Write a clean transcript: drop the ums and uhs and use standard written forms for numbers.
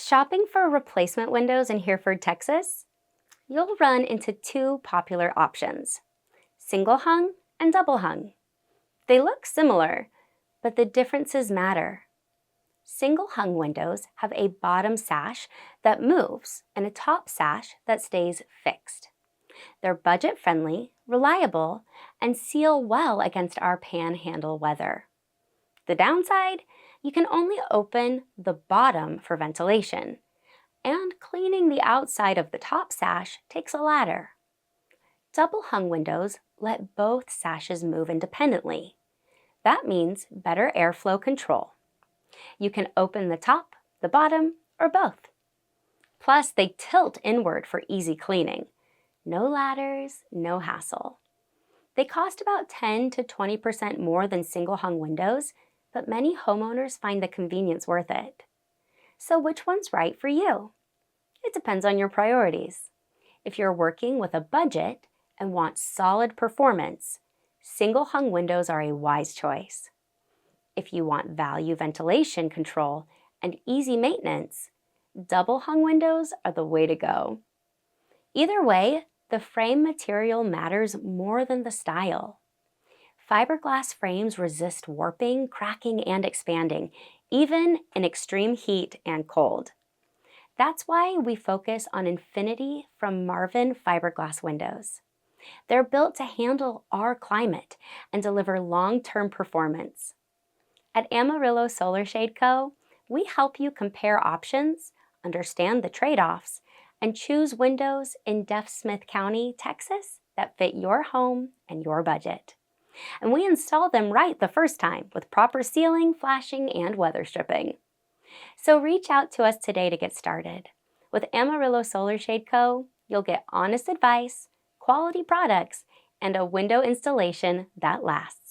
Shopping for replacement windows in Hereford, Texas, you'll run into two popular options: single hung and double hung. They look similar, but the differences matter. Single hung windows have a bottom sash that moves and a top sash that stays fixed. They're budget-friendly, reliable, and seal well against our panhandle weather. The downside? You can only open the bottom for ventilation, and cleaning the outside of the top sash takes a ladder. Double hung windows let both sashes move independently. That means better airflow control. You can open the top, the bottom, or both. Plus, they tilt inward for easy cleaning. No ladders, no hassle. They cost about 10 to 20% more than single hung windows, but many homeowners find the convenience worth it. So which one's right for you? It depends on your priorities. If you're working with a budget and want solid performance, single hung windows are a wise choice. If you want value ventilation control and easy maintenance, double hung windows are the way to go. Either way, the frame material matters more than the style. Fiberglass frames resist warping, cracking, and expanding, even in extreme heat and cold. That's why we focus on Infinity from Marvin fiberglass windows. They're built to handle our climate and deliver long-term performance. At Amarillo Solar Shade Co, we help you compare options, understand the trade-offs, and choose windows in Duff Smith County, Texas that fit your home and your budget. And we install them right the first time with proper sealing, flashing, and weather stripping. So reach out to us today to get started. With Amarillo Solar Shade Co, you'll get honest advice, quality products, and a window installation that lasts.